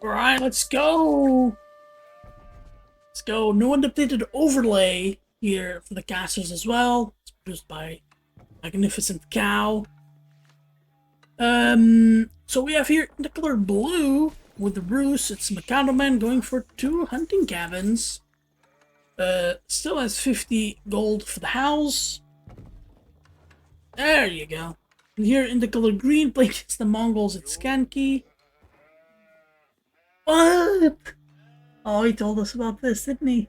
Alright, let's go! Let's go. New and updated overlay here for the casters as well. It's produced by Magnificent Cow. So we have here the color blue with the roost. It's Mikadoman going for 2 hunting cabins. Still has 50 gold for the house. There you go. And here in the color green, playing against the Mongols, it's Kanki. What? Oh, he told us about this, didn't he?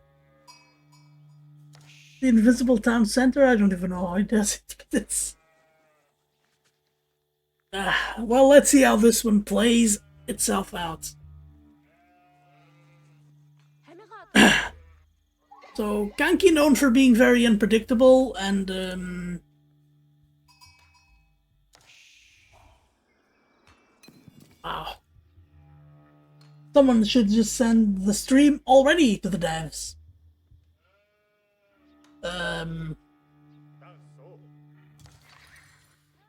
The invisible town center? I don't even know how he does it. This. Well, let's see how this one plays itself out. So, Kanki known for being very unpredictable and, wow. Someone should just send the stream already to the devs.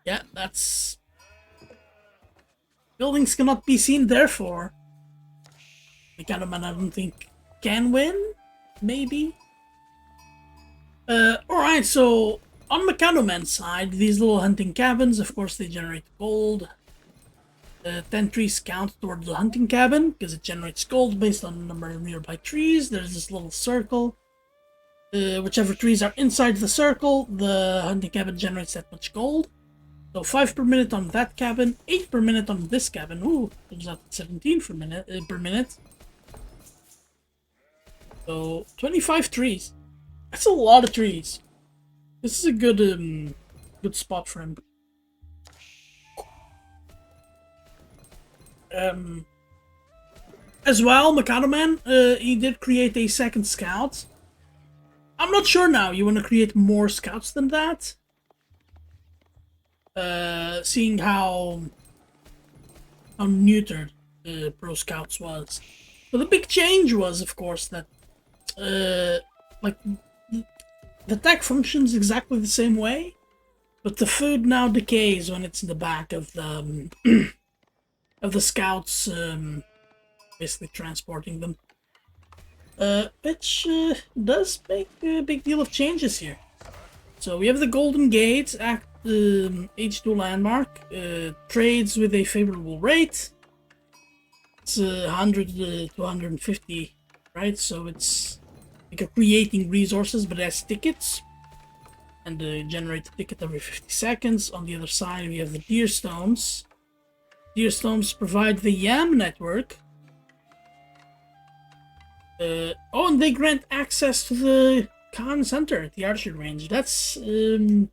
Yeah, that's... Buildings cannot be seen, therefore. Mikadoman, I don't think, can win? Maybe? Alright, so... On Mikadoman's side, these little hunting cabins, of course, they generate gold. 10 trees count towards the hunting cabin, because it generates gold based on the number of nearby trees. There's this little circle. Whichever trees are inside the circle, the hunting cabin generates that much gold. So 5 per minute on that cabin, 8 per minute on this cabin. Ooh, comes out 17 per minute. So 25 trees. That's a lot of trees. This is a good good spot for him. As well, Mikadoman, he did create a second scout. I'm not sure now. You want to create more scouts than that? Seeing how neutered Pro Scouts was. But the big change was, of course, that like the tech functions exactly the same way, but the food now decays when it's in the back of the of the scouts, basically transporting them. Which does make a big deal of changes here. So we have the Golden Gate, H2 landmark, trades with a favorable rate. It's 100 to 150, right? So it's like a creating resources, but it has tickets. And generate a ticket every 50 seconds. On the other side, we have the Deer Stones. Deer Stones provide the Yam network. Oh, and they grant access to the Khan Center, the archery range. That's that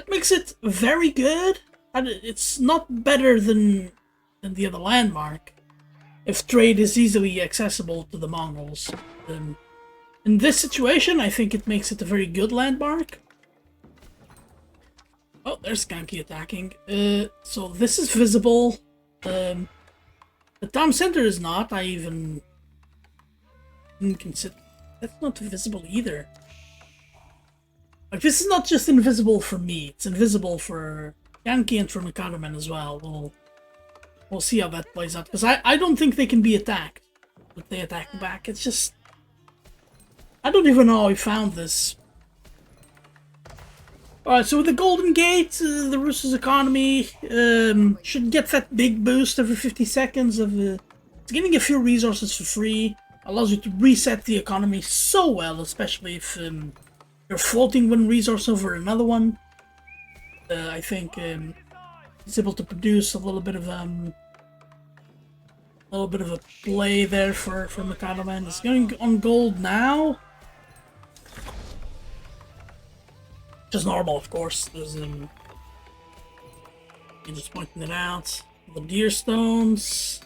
makes it very good. And it's not better than the other landmark, if trade is easily accessible to the Mongols. In this situation, I think it makes it a very good landmark. Oh, there's Kanki attacking. So this is visible. The town center is not. I even didn't consider. That's not visible either. Like, this is not just invisible for me. It's invisible for Kanki and for Mikadoman as well. We'll see how that plays out. Because I don't think they can be attacked. But they attack back. It's just... I don't even know how he found this. Alright, so with the Golden Gate, the Roosters economy should get that big boost every 50 seconds of... it's getting a few resources for free. Allows you to reset the economy so well, especially if you're floating one resource over another one. I think it's able to produce a little bit of a play there for Mikadoman. It's going on gold now. Just normal, of course. There's you're just pointing it out. The Deer Stones.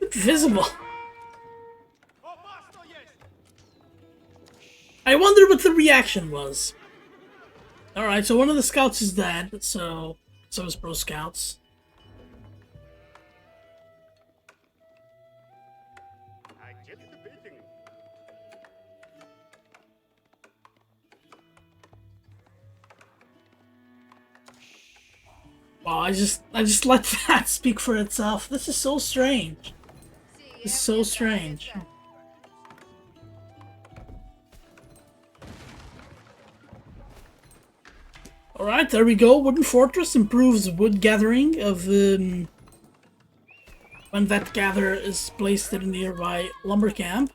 It's visible. I wonder what the reaction was. Alright, so one of the scouts is dead, so is Pro Scouts. Wow, I just let that speak for itself. This is so strange. This is so strange. Alright, there we go. Wooden Fortress improves wood gathering of when that gather is placed in a nearby lumber camp.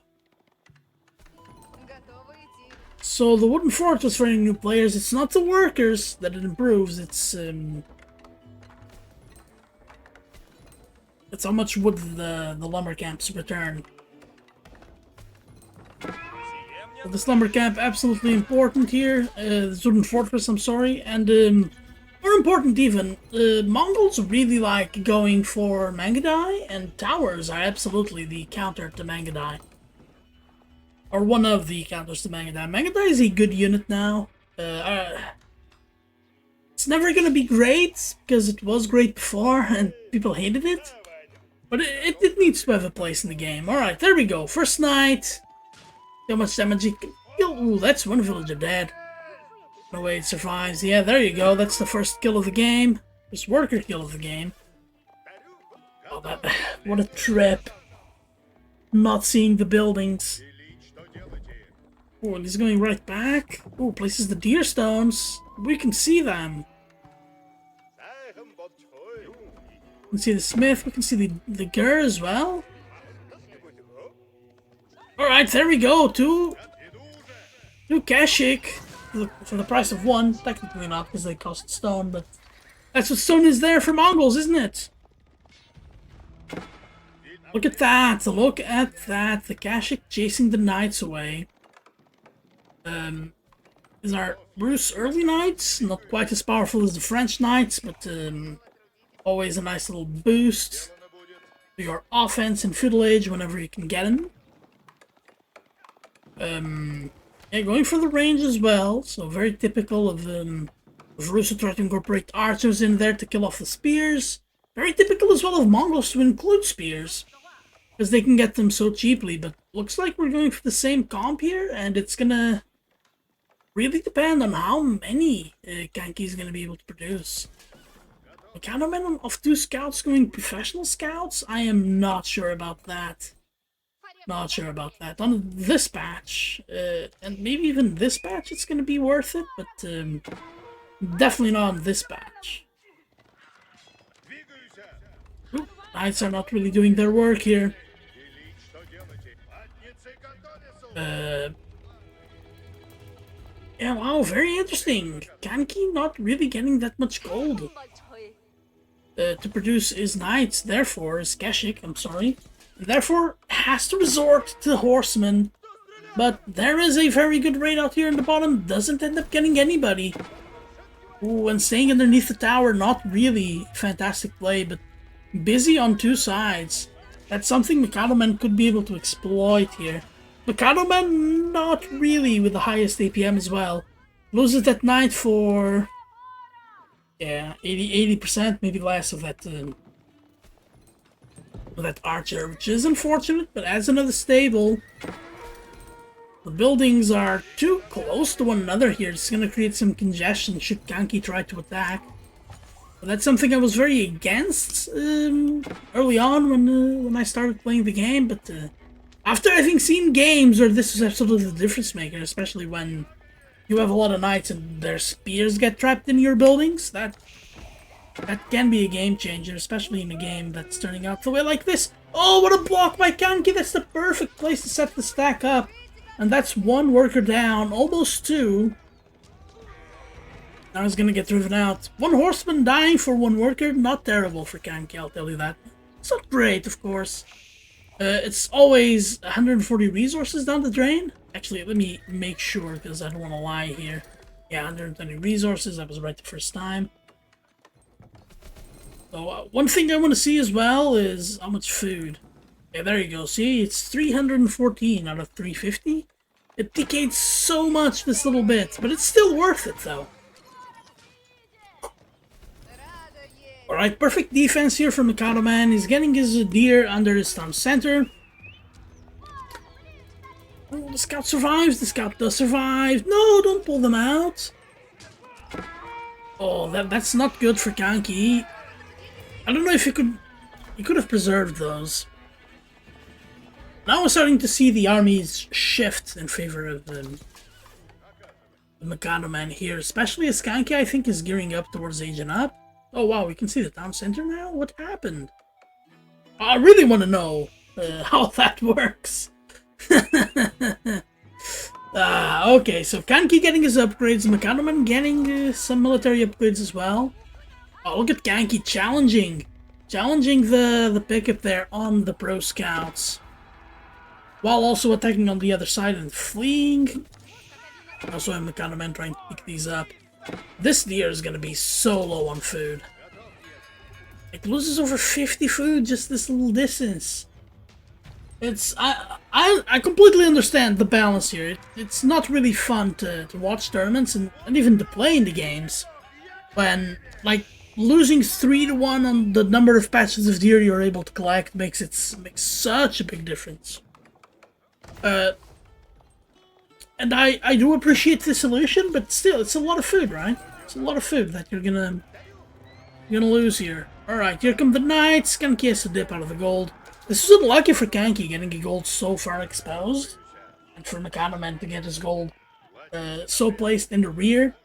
So the Wooden Fortress for any new players, it's not the workers that it improves, it's how much wood the lumber camps return. So this lumber camp, absolutely important here. The Wooden Fortress, I'm sorry. And more important even, Mongols really like going for Mangadai, and towers are absolutely the counter to Mangadai. Or one of the counters to Mangadai. Mangadai is a good unit now. It's never gonna be great, because it was great before, and people hated it. But it needs to have a place in the game. Alright, there we go. First night. How much damage you can kill? Ooh, that's one villager dead. No way it survives. Yeah, there you go. That's the first kill of the game. First worker kill of the game. Oh, what a trip. Not seeing the buildings. Oh, and he's going right back. Oh, places the deer stones. We can see them. We can see the smith. We can see the gur as well. Alright, there we go. Two Kashik for the price of one. Technically not, because they cost stone, but that's what stone is there for Mongols, isn't it? Look at that. Look at that. The Kashik chasing the knights away. These are Bruce early knights. Not quite as powerful as the French knights, but always a nice little boost to your offense in feudal age whenever you can get them. Yeah, going for the range as well, so very typical of Russia trying to incorporate archers in there to kill off the spears. Very typical as well of Mongols to include spears, because they can get them so cheaply, but looks like we're going for the same comp here, and it's gonna really depend on how many Kanki is gonna be able to produce. Mikadoman of 2 scouts going professional scouts? I am not sure about that. Not sure about that. On this patch, and maybe even this patch, it's gonna be worth it, but definitely not on this patch. Oop, knights are not really doing their work here. Yeah, wow, very interesting. Kanki not really getting that much gold to produce his knights, therefore, his Kashik, I'm sorry. Therefore, has to resort to horsemen. But there is a very good raid out here in the bottom. Doesn't end up getting anybody. Ooh, and staying underneath the tower, not really fantastic play, but busy on 2 sides. That's something Mikadoman could be able to exploit here. Mikadoman not really with the highest APM as well. Loses that knight for... yeah, 80%, maybe less of that archer, which is unfortunate, but adds another stable. The buildings are too close to one another here. It's going to create some congestion should Kanki try to attack. But that's something I was very against early on when I started playing the game, but after having seen games where this is absolutely the difference maker, especially when you have a lot of knights and their spears get trapped in your buildings, that can be a game changer, especially in a game that's turning out the way like this. Oh, what a block by Kanki! That's the perfect place to set the stack up. And that's 1 worker down, almost 2. Now he's gonna get driven out. 1 horseman dying for 1 worker, not terrible for Kanki, I'll tell you that. It's not great, of course. It's always 140 resources down the drain. Actually, let me make sure, because I don't want to lie here. Yeah, 120 resources, I was right the first time. So, one thing I want to see as well is how much food. Yeah, there you go. See, it's 314 out of 350. It decayed so much this little bit, but it's still worth it, though. Alright, perfect defense here from Mikadoman. He's getting his deer under his town center. Oh, the scout survives. The scout does survive. No, don't pull them out. Oh, that's not good for Kanki. I don't know if he could have preserved those. Now we're starting to see the armies shift in favor of the Mikadoman here, especially as Kanki, I think, is gearing up towards aging up. Oh wow, we can see the town center now? What happened? I really want to know how that works. Okay, so Kanki getting his upgrades, Mikadoman getting some military upgrades as well. Oh, look at Kanki challenging the pickup there on the pro scouts, while also attacking on the other side and fleeing. Also, I'm Mikadoman trying to pick these up. This deer is gonna be so low on food. It loses over 50 food just this little distance. It's I completely understand the balance here. It's not really fun to watch tournaments and even to play in the games when, like, losing 3-1 on the number of patches of deer you're able to collect makes such a big difference. And I do appreciate the solution, but still, it's a lot of food, right? It's a lot of food that you're gonna lose here. Alright, here come the knights. Kanki has to dip out of the gold. This is unlucky for Kanki, getting a gold so far exposed. And for Mikadoman to get his gold so placed in the rear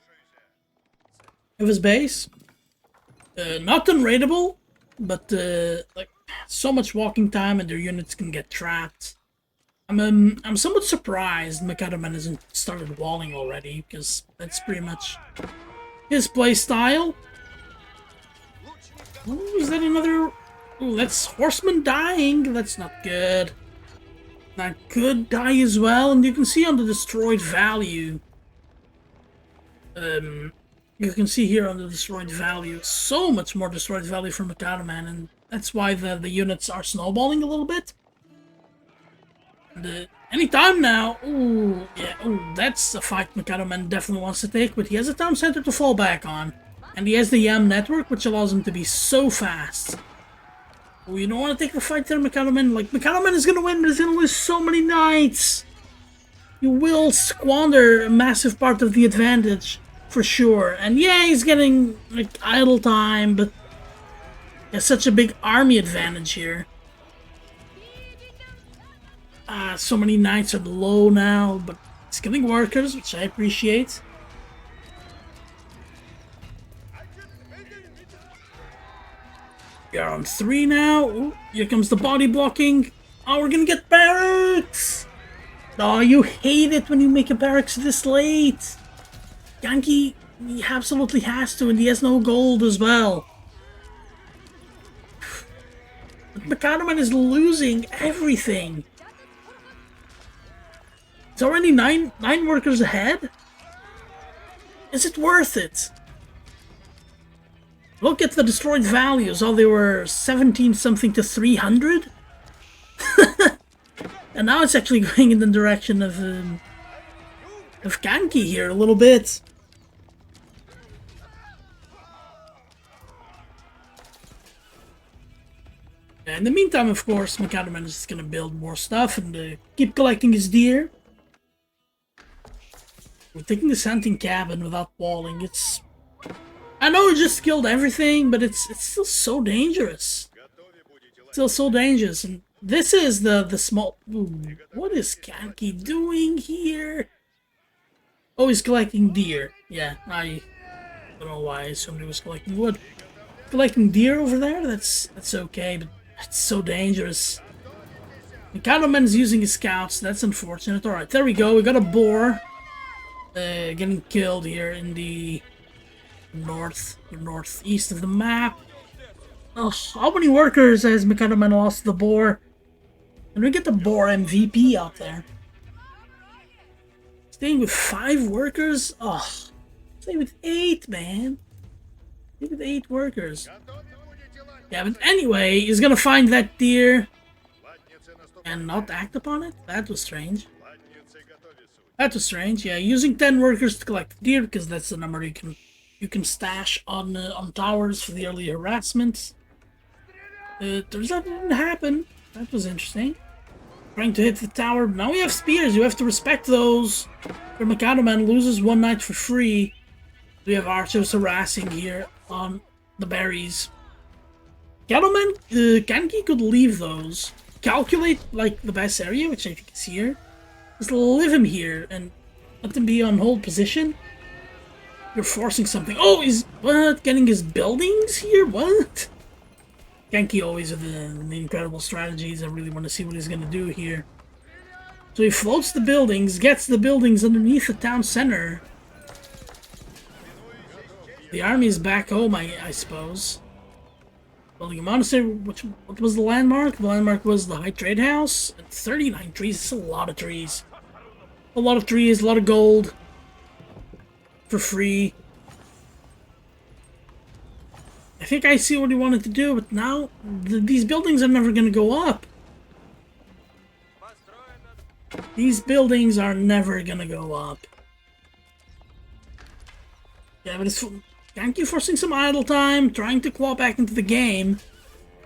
of his base. Not unraidable, but like, so much walking time and their units can get trapped. I'm somewhat surprised Mikadoman hasn't started walling already, because that's pretty much his play style. Oh, is that another? Oh, that's horseman dying. That's not good. That could die as well, and you can see on the destroyed value. You can see here on the destroyed value, so much more destroyed value for Mikadoman, and that's why the units are snowballing a little bit. Anytime now. Ooh, yeah. Ooh, that's a fight Mikadoman definitely wants to take, but he has a town center to fall back on. And he has the Yam network, which allows him to be so fast. Oh, you don't want to take the fight there, Mikadoman. Like, Mikadoman is going to win, but he's going to lose so many knights. You will squander a massive part of the advantage, for sure. And yeah, he's getting, like, idle time, but he has such a big army advantage here. So many knights are low now, but it's killing workers, which I appreciate. We are on 3 now. Ooh, here comes the body blocking. Oh, we're gonna get barracks! Oh, you hate it when you make a barracks this late. Kanki, he absolutely has to, and he has no gold as well. But Mikadoman is losing everything. It's already nine workers ahead? Is it worth it? Look at the destroyed values. Oh, they were 17 something to 300? And now it's actually going in the direction of Kanki here a little bit. In the meantime, of course, Mikadoman is just going to build more stuff and keep collecting his deer. We're taking this hunting cabin without walling. It's... I know it just killed everything, but it's still so dangerous. Still so dangerous. And this is the small... Ooh, what is Kanki doing here? Oh, he's collecting deer. Yeah, I don't know why I assumed he was collecting wood. Collecting deer over there? That's okay, but it's so dangerous. Mikadoman's using his scouts. That's unfortunate. Alright, there we go. We got a boar. Getting killed here in the northeast of the map. Oh, how many workers has Mikadoman lost the boar? And we get the boar MVP out there. Staying with 5 workers? Oh, stay with 8, man. Stay with 8 workers. Yeah, but anyway, he's gonna find that deer and not act upon it? That was strange. That was strange. Yeah, using 10 workers to collect deer because that's the number you can stash on towers for the early harassment. Turns out it didn't happen. That was interesting. Trying to hit the tower. Now we have spears. You have to respect those. Or Mikadoman loses 1 knight for free. We have archers harassing here on the berries. Mikadoman, Kanki could leave those. Calculate, like, the best area, which I think is here. Just leave him here and let him be on hold position. You're forcing something. Oh, he's, what? Getting his buildings here? What? Kanki always with the incredible strategies. I really want to see what he's going to do here. So he floats the buildings, gets the buildings underneath the town center. The army is back home, I suppose. Building a monastery, what was the landmark? The landmark was the High Trade House. 39 trees, that's a lot of trees. A lot of trees, a lot of gold. For free. I think I see what he wanted to do, but now these buildings are never going to go up. These buildings are never going to go up. Yeah, but it's Kanki forcing some idle time, trying to claw back into the game.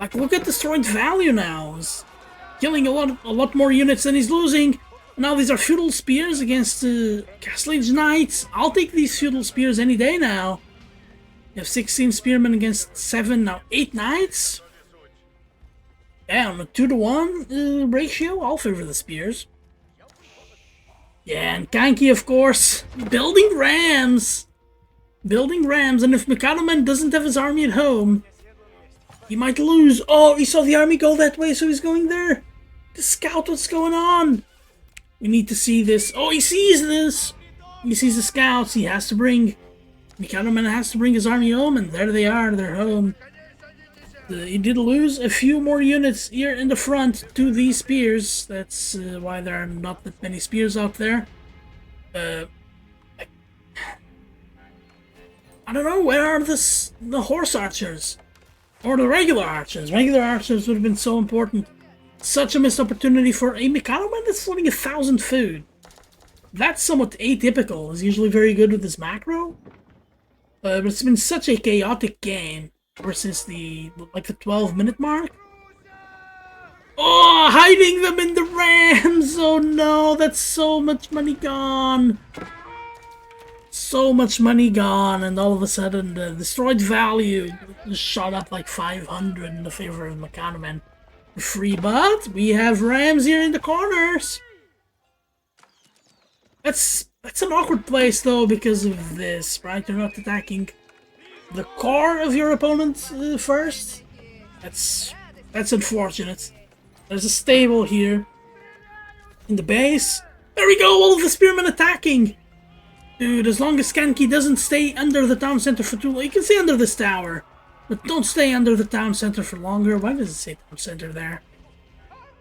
Like, look at destroyed value now. He's killing a lot more units than he's losing. Now these are feudal spears against Castle Age Knights. I'll take these feudal spears any day now. You have 16 spearmen against 7, now 8 knights. Yeah, on a 2-to-1 ratio, I'll favor the spears. Yeah, and Kanki, of course, building rams. Building rams, and if Mikadoman doesn't have his army at home, he might lose. Oh, he saw the army go that way, so he's going there to scout what's going on. We need to see this. Oh, he sees this. He sees the scouts. He has to bring... Mikadoman has to bring his army home, and there they are. They're home. He did lose a few more units here in the front to these spears. That's why there are not that many spears out there. I don't know, where are the horse archers? Or the regular archers? Regular archers would have been so important. Such a missed opportunity for a Mikadoman that's floating 1,000 food. That's somewhat atypical. He's usually very good with his macro. But it's been such a chaotic game ever since the 12-minute mark. Oh, hiding them in the rams! Oh no, that's so much money gone. So much money gone, and all of a sudden the destroyed value just shot up like 500 in the favor of Mikadoman. Free, but we have rams here in the corners. That's an awkward place though because of this, right? You're not attacking the core of your opponent first. That's unfortunate. There's a stable here in the base. There we go, all of the spearmen attacking. Dude, as long as Kanki doesn't stay under the town center for too long, you can stay under this tower, but don't stay under the town center for longer. Why does it say town center there?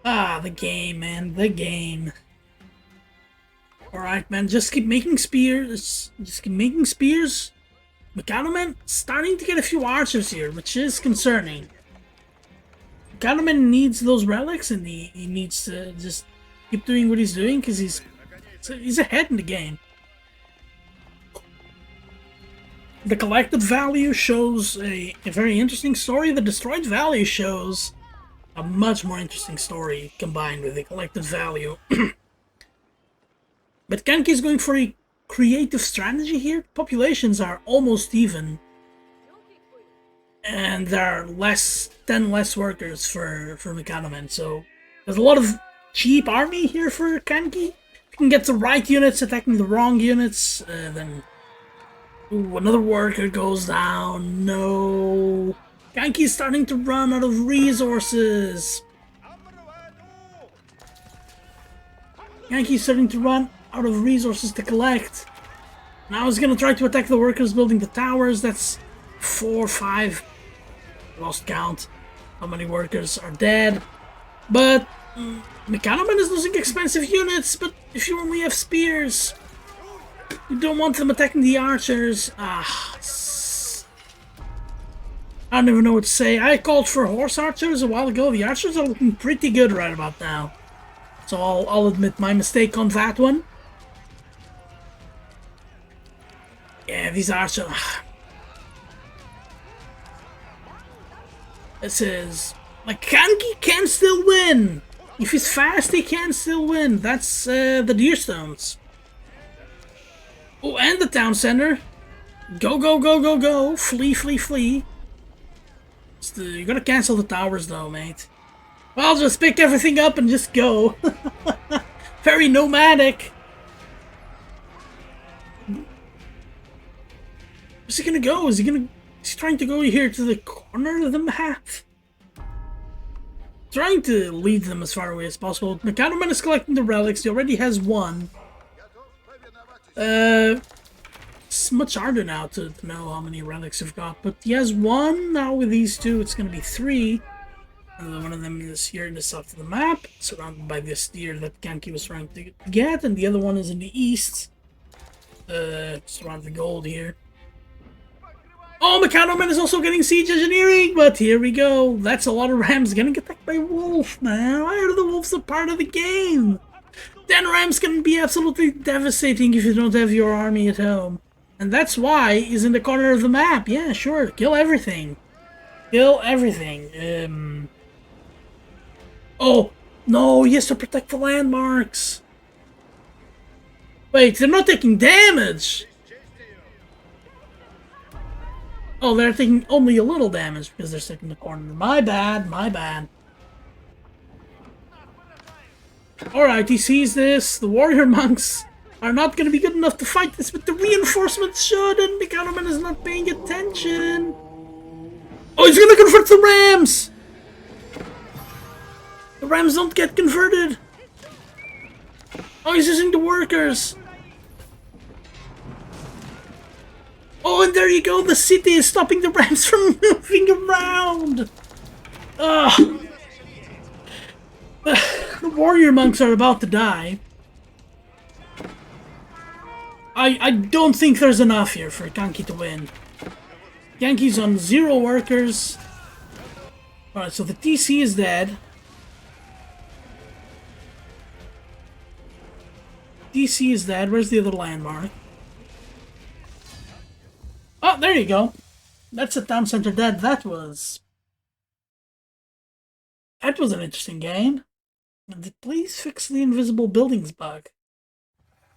Ah, the game, man, the game. Alright, man, just keep making spears. Just keep making spears. Mikadoman starting to get a few archers here, which is concerning. Mikadoman needs those relics, and he needs to just keep doing what he's doing, because he's ahead in the game. The collected value shows a very interesting story. The destroyed value shows a much more interesting story combined with the collected value. But Kanki is going for a creative strategy here. Populations are almost even. And there are 10 less workers for Mikadoman. So there's a lot of cheap army here for Kanki. If you can get the right units attacking the wrong units, then... Ooh, another worker goes down. No. Kanki is starting to run out of resources. Kanki is starting to run out of resources to collect. Now he's gonna try to attack the workers building the towers. That's 4 or 5. Lost count. How many workers are dead? But Mikadoman is losing expensive units. But if you only have spears, you don't want them attacking the archers. I don't even know what to say. I called for horse archers a while ago. The archers are looking pretty good right about now. So I'll admit my mistake on that one. Yeah, these archers... This is... Like, Kanki can still win! If he's fast, he can still win. That's the deer stones. Oh, and the town center. Go, go, go, go, go! Flee, flee, flee! You gotta cancel the towers though, mate. Well, just pick everything up and just go. Very nomadic. Where's he gonna go? Is he trying to go here to the corner of the map? Trying to lead them as far away as possible. Mikadoman is collecting the relics. He already has one. It's much harder now to know how many relics we've got. But he has one. Now with these two, it's gonna be 3. One of them is here in the south of the map, surrounded by this deer that Kanki was trying to get, and the other one is in the east. Just around the gold here. Oh, Mikadoman is also getting siege engineering, but here we go. That's a lot of rams getting attacked by wolf, man. Why are the wolves a part of the game? 10 rams can be absolutely devastating if you don't have your army at home. And that's why he's in the corner of the map. Yeah, sure, kill everything. Kill everything. Oh, no, he has to protect the landmarks. Wait, they're not taking damage. Oh, they're taking only a little damage because they're stuck in the corner. My bad, my bad. Alright, he sees this. The warrior monks are not going to be good enough to fight this, but the reinforcements should, and Mikadoman is not paying attention. Oh, he's going to convert the rams! The rams don't get converted. Oh, he's using the workers. Oh, and there you go. The city is stopping the rams from moving around. Ugh. The warrior monks are about to die. I don't think there's enough here for Kanki to win. Kanki's on 0 workers. Alright, so the TC is dead. DC is dead. Where's the other landmark? Oh, there you go. That's a town center dead. That was an interesting game. And please fix the invisible buildings bug.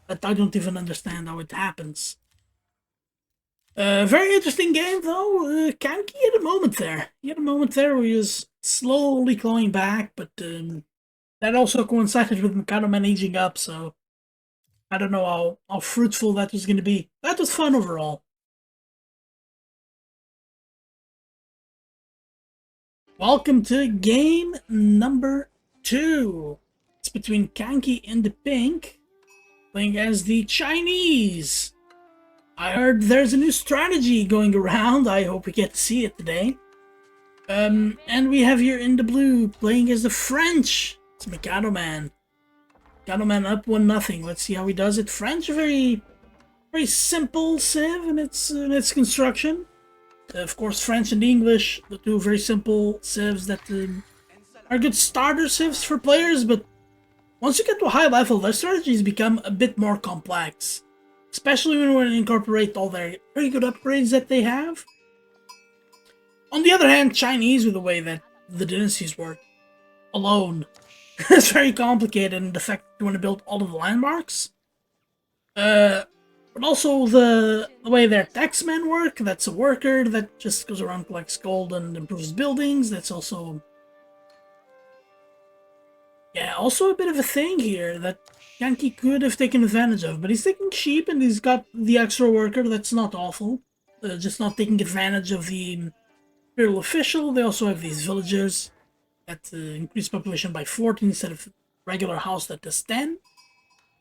That I don't even understand how it happens. Very interesting game though. Kanki had a moment there. He had a moment there where he was slowly clawing back, but that also coincided with Mikadoman aging up, so I don't know how fruitful that was going to be. That was fun overall. Welcome to game number 2. It's between Kanki and the Pink, playing as the Chinese. I heard there's a new strategy going around. I hope we get to see it today. And we have here in the blue, playing as the French. It's Mikadoman. Mikadoman up 1-0. Let's see how he does it. French, very simple civ in its construction. Of course, French and English, the two very simple civs that are good starter civs for players, but once you get to a high level, their strategies become a bit more complex. Especially when we incorporate all their very good upgrades that they have. On the other hand, Chinese, with the way that the dynasties work, alone, it's very complicated in the fact that you want to build all of the landmarks. But also the way their taxmen work, that's a worker that just goes around, collects gold and improves buildings. That's also... yeah, also a bit of a thing here that Kanki could have taken advantage of. But he's taking sheep and he's got the extra worker, that's not awful. Just not taking advantage of the imperial official. They also have these villagers that increase population by 14 instead of regular house that does 10.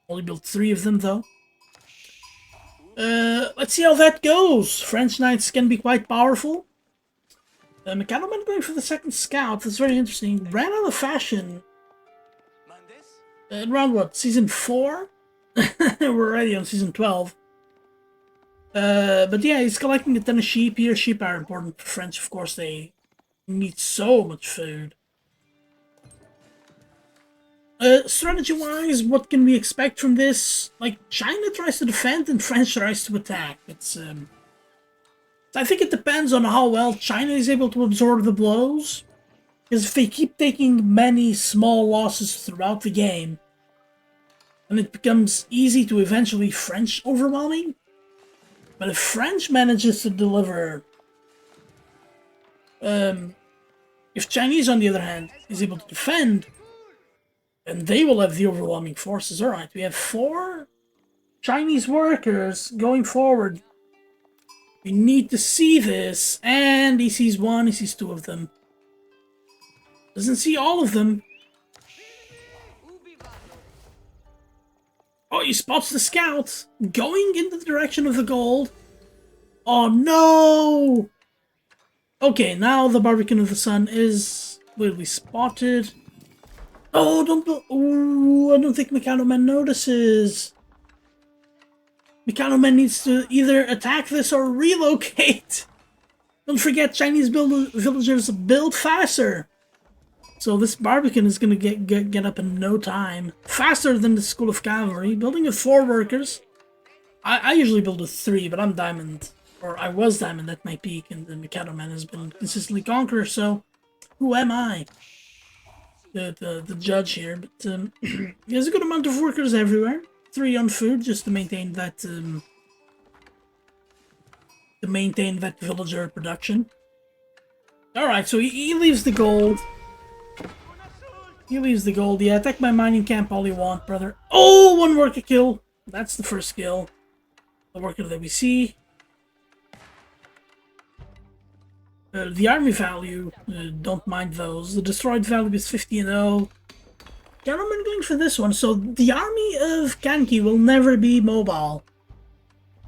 Only built 3 of them though. Let's see how that goes. French knights can be quite powerful. Mikadoman going for the second scout. That's very interesting. Ran out of fashion. Around what? Season 4? We're already on season 12. But yeah, he's collecting a ton of sheep here. Sheep are important for French, of course. They need so much food. Strategy-wise, what can we expect from this? Like, China tries to defend and French tries to attack. It's, I think it depends on how well China is able to absorb the blows. Because if they keep taking many small losses throughout the game, then it becomes easy to eventually French overwhelming. But if French manages to deliver... if Chinese, on the other hand, is able to defend, then they will have the overwhelming forces. Alright, we have 4 Chinese workers going forward. We need to see this, and he sees 1, he sees 2 of them. Doesn't see all of them. Oh, he spots the scout going in the direction of the gold. Oh no! Okay, now the Barbican of the Sun is clearly spotted. Oh, I don't think Mikadoman notices. Mikadoman needs to either attack this or relocate. Don't forget, Chinese villagers build faster. So this Barbican is gonna get up in no time. Faster than the School of Cavalry. Building with 4 workers. I usually build with 3, but I'm diamond. Or I was diamond at my peak, and the Mikadoman has been consistently conqueror, so who am I? The judge here, but he has a good amount of workers everywhere. 3 on food, just to maintain that villager production. Alright, so he leaves the gold. He leaves the gold. Yeah, attack my mining camp all you want, brother. Oh, 1 worker kill. That's the first kill. The worker that we see. The army value, don't mind those. The destroyed value is 50 and 0. Gentlemen going for this one. So the army of Kanki will never be mobile.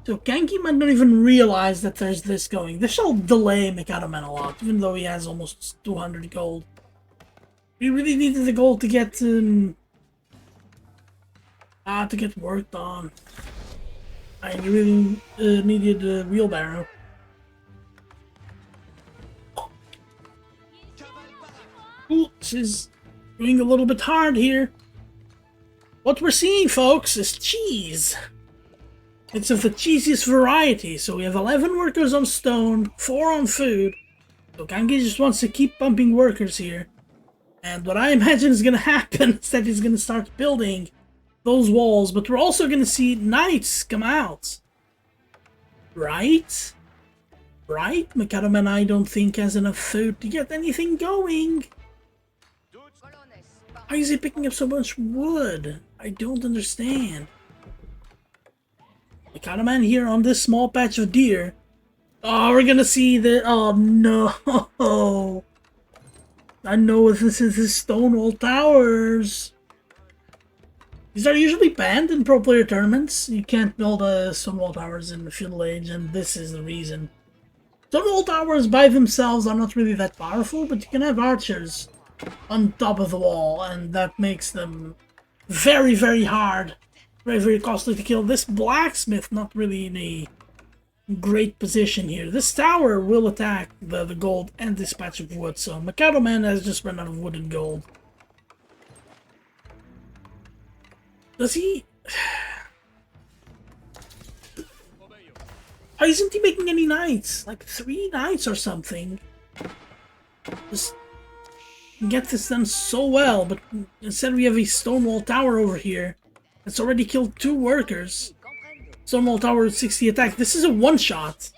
So Kanki might not even realize that there's this going. This shall delay Mikadoman a lot, even though he has almost 200 gold. We really needed the gold to get worked on. I really needed a wheelbarrow. Ooh, this is doing a little bit hard here. What we're seeing, folks, is cheese. It's of the cheesiest variety. So we have 11 workers on stone, 4 on food. So Kanki just wants to keep pumping workers here. And what I imagine is going to happen is that he's going to start building those walls. But we're also going to see knights come out. Right? Right? Mikadoman, I don't think, has enough food to get anything going. How is he picking up so much wood? I don't understand. Mikadoman here on this small patch of deer. Oh, we're going to see the... Oh, no. I know this is his Stonewall Towers. These are usually banned in pro player tournaments. You can't build Stonewall Towers in the Feudal Age, and this is the reason. Stonewall Towers by themselves are not really that powerful, but you can have archers on top of the wall, and that makes them very, very hard. Very, very costly to kill. This blacksmith not really in a great position here. This tower will attack the gold and this patch of wood, so Mikadoman has just run out of wood and gold. Does he... Why isn't he making any knights? Like 3 knights or something. Just get this done so well, but instead we have a Stonewall Tower over here. It's already killed 2 workers. Stonewall Tower 60 attack. This is a one-shot.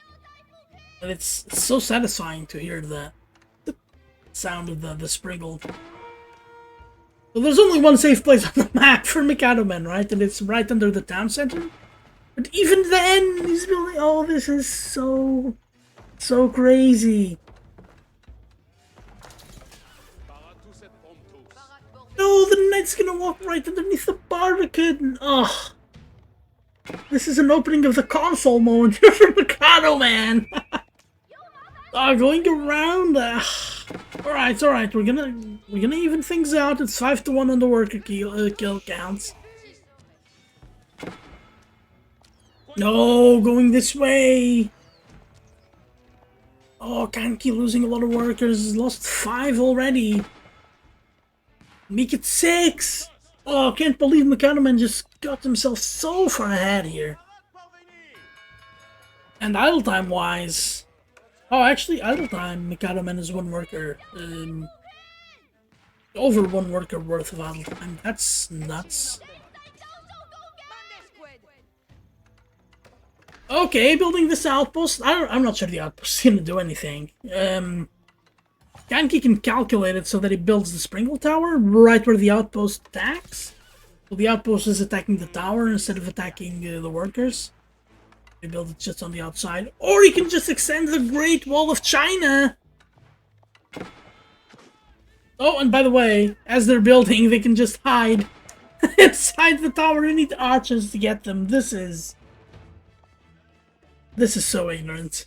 And it's so satisfying to hear the sound of the Spriggle. Well, there's only one safe place on the map for Mikadoman, right? And it's right under the town center. But even then, he's building... Oh, this is so crazy. No, the knight's gonna walk right underneath the Barbican. Ugh. This is an opening of the console moment here for Mikadoman. Going around. Alright, alright. We're gonna even things out. It's 5-1 on the worker kill counts. No, going this way. Oh, Kanki losing a lot of workers. He's lost 5 already. Make it 6! Oh, I can't believe Mikadoman just got himself so far ahead here. And idle time wise... Oh, actually, idle time, Mikadoman is 1 worker. Over 1 worker worth of idle time. That's nuts. Okay, building this outpost. I'm not sure the outpost is gonna do anything. Kanki can calculate it so that he builds the sprinkle tower right where the outpost attacks. So the outpost is attacking the tower instead of attacking the workers. They build it just on the outside. Or he can just extend the Great Wall of China. Oh, and by the way, as they're building, they can just hide inside the tower. You need archers to get them. This is so ignorant.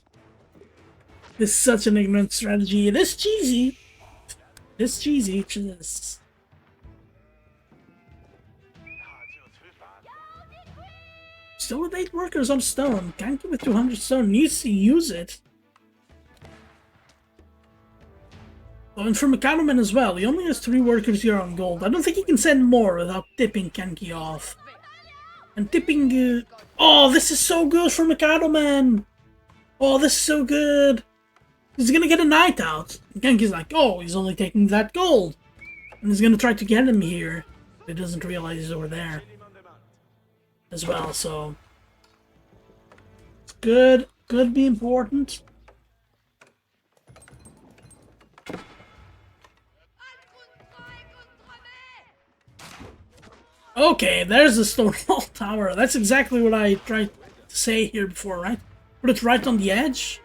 This is such an ignorant strategy. It is cheesy. It's cheesy. Just... Still with 8 workers on stone. Kanki with 200 stone needs to use it. Oh, and for Mikadoman as well. He only has 3 workers here on gold. I don't think he can send more without tipping Kanki off. And tipping... Oh, this is so good for Mikadoman! Oh, this is so good! He's gonna get a night out. Kanki's like, oh, he's only taking that gold. And he's gonna try to get him here. But he doesn't realize he's over there. As well, so... It's good. Could be important. Okay, there's the stone wall tower. That's exactly what I tried to say here before, right? Put it right on the edge.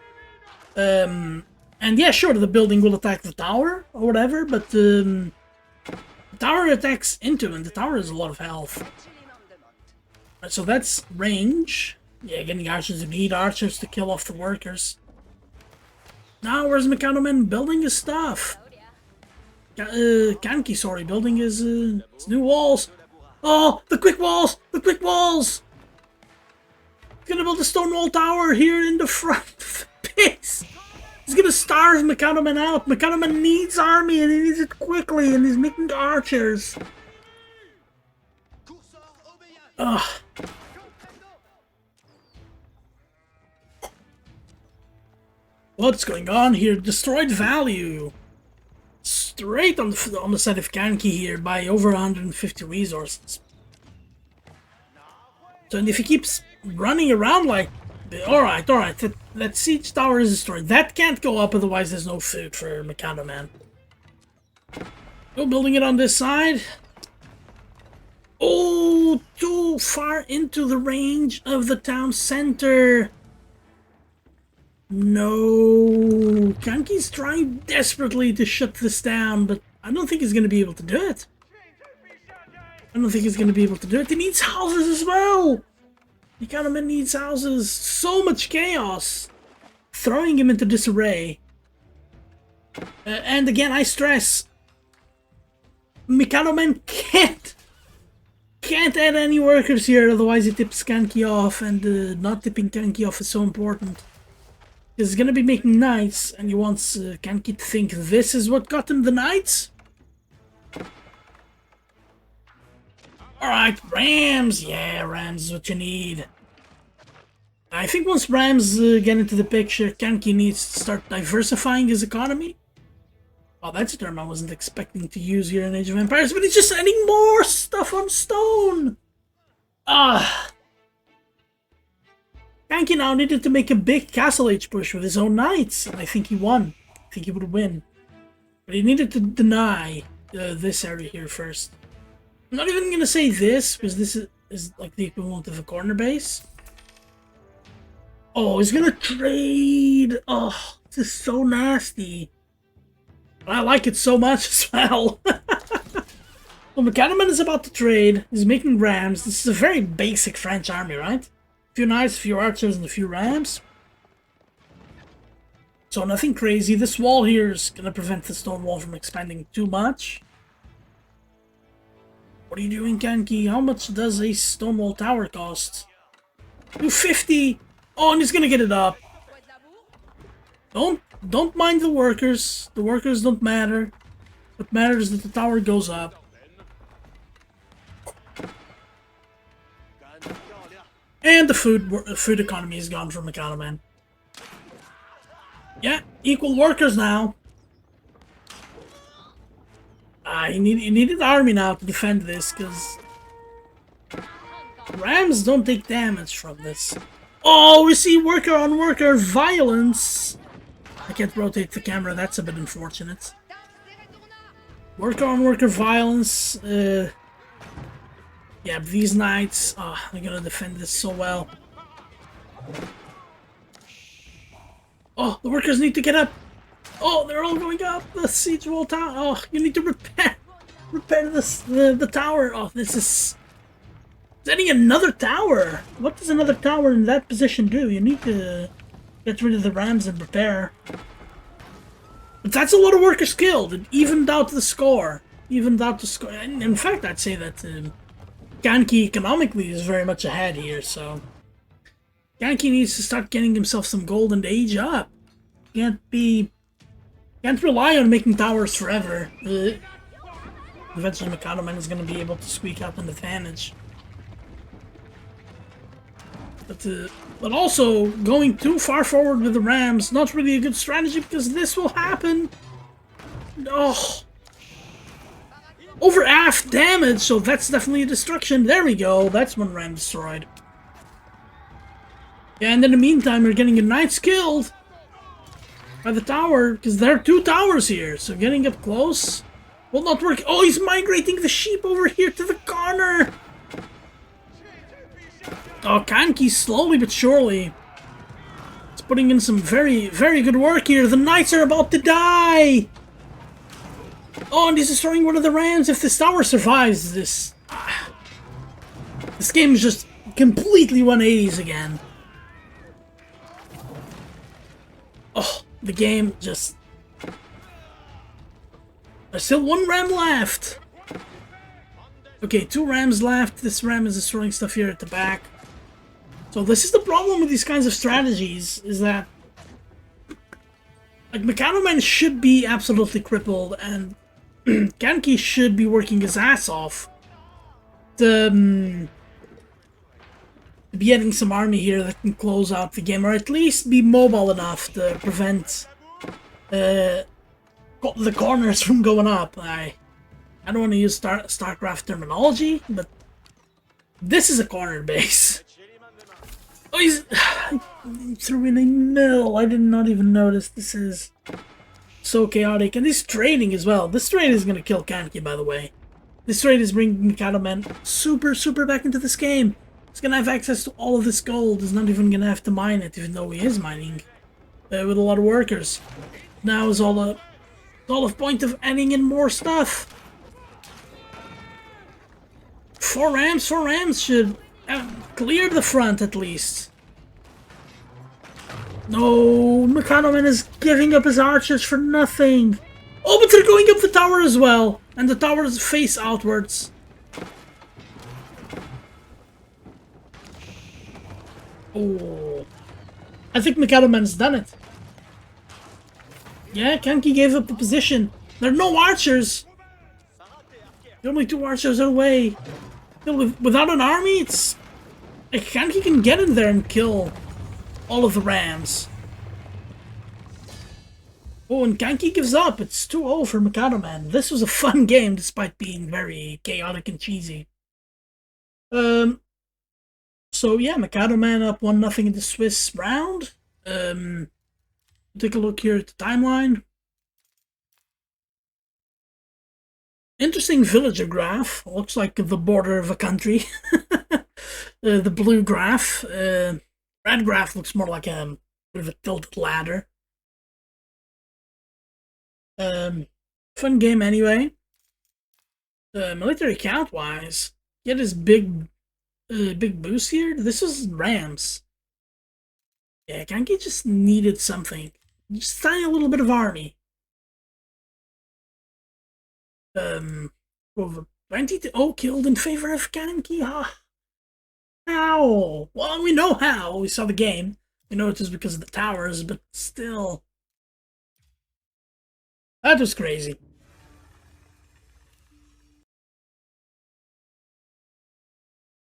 And yeah, sure, the building will attack the tower or whatever, but the tower attacks into it, and the tower has a lot of health. Right, so that's range. Yeah, getting archers. You need archers to kill off the workers. Now, where's Mikadoman building his stuff? Kanki, sorry, building his new walls. Oh, the quick walls! The quick walls! He's gonna build a stone wall tower here in the front of the base. He's gonna starve Mikadoman out. Mikadoman needs army and he needs it quickly, and he's making archers. Ugh. What's going on here? Destroyed value. Straight on the side of Kanki here by over 150 resources. So and if he keeps running around like... Alright, that siege tower is destroyed. That can't go up, otherwise there's no food for Mikadoman. Go building it on this side. Oh, too far into the range of the town center. No, Kanki's trying desperately to shut this down, but I don't think he's going to be able to do it. He needs houses as well. Mikadoman needs houses. So much chaos. Throwing him into disarray. And again, I stress, Mikadoman can't add any workers here, otherwise he tips Kanki off, and not tipping Kanki off is so important. He's gonna be making knights, and he wants Kanki to think this is what got him the knights? Alright, rams! Yeah, rams is what you need. I think once rams get into the picture, Kanki needs to start diversifying his economy. Oh, that's a term I wasn't expecting to use here in Age of Empires, but he's just adding more stuff on stone! Ah! Kanki now needed to make a big Castle Age push with his own knights, and I think he won. I think he would win. But he needed to deny this area here first. I'm not even gonna say this, because this is like the equivalent of a corner base. Oh, he's gonna trade! Oh, this is so nasty. But I like it so much as well. Well, Mikadoman is about to trade. He's making rams. This is a very basic French army, right? A few knights, a few archers, and a few rams. So nothing crazy. This wall here is gonna prevent the stone wall from expanding too much. What are you doing, Kanki? How much does a stone wall tower cost? 250! Oh, and he's gonna get it up. Don't mind the workers. The workers don't matter. What matters is that the tower goes up. And the food economy is gone from Mikadoman. Yeah, equal workers now. He needed army now to defend this, because rams don't take damage from this. Oh, we see worker on worker violence. I can't rotate the camera, that's a bit unfortunate. Worker on worker violence. Yeah, these knights. Oh, they're gonna defend this so well. Oh, the workers need to get up. Oh, they're all going up the siege wall tower. Oh, you need to repair this the tower. Oh, this is setting another tower. What does another tower in that position do? You need to get rid of the rams and repair. But that's a lot of workers killed. It evened out the score. Evened out the score. And in fact, I'd say that Kanki economically is very much ahead here. So Kanki needs to start getting himself some gold and age up. Can't rely on making towers forever. Eventually Mikadoman is going to be able to squeak out an advantage. But also, going too far forward with the rams, not really a good strategy because this will happen. Oh. Over half damage, so that's definitely a destruction. There we go, that's one ram destroyed. And in the meantime, we're getting your knights killed by the tower, because there are two towers here, so getting up close will not work. Oh, he's migrating the sheep over here to the corner! Oh, Kanki slowly but surely. It's putting in some very, very good work here. The knights are about to die! Oh, and he's destroying one of the rams. If this tower survives this... This game is just completely 180s again. Oh, the game just... There's still one ram left. Okay, two rams left. This ram is destroying stuff here at the back. So this is the problem with these kinds of strategies, is that... Like, Mikadoman should be absolutely crippled, and Kanki should be working his ass off to be getting some army here that can close out the game, or at least be mobile enough to prevent the corners from going up. I don't want to use StarCraft terminology, but this is a corner base. Oh, he threw in a mill. I did not even notice. This is so chaotic. And he's trading as well. This trade is going to kill Kanki, by the way. This trade is bringing Mikadoman super back into this game. He's going to have access to all of this gold. He's not even going to have to mine it, even though he is mining with a lot of workers. Now is all the point of adding in more stuff. Four rams should clear the front at least. No, Mikadoman is giving up his archers for nothing. Oh, but they're going up the tower as well. And the tower is face outwards. Oh. I think Mikadoman's done it. Yeah, Kanki gave up the position. There are no archers. The only two archers are away. Without an army, it's... Like, Kanki can get in there and kill all of the rams. Oh, and Kanki gives up. It's 2-0 for Mikadoman. This was a fun game, despite being very chaotic and cheesy. So yeah, Mikadoman up 1-0 in the Swiss round. Take a look here at the timeline. Interesting villager graph. Looks like the border of a country. The blue graph. Red graph looks more like a bit of a tilted ladder. Fun game anyway. Military count wise, get his big boost here. This is rams. Yeah, Kanki just needed something. Just tiny little bit of army. Over 20-0 killed in favor of Kanki. How? Well, we know how. We saw the game. We know it was because of the towers, but still. That was crazy.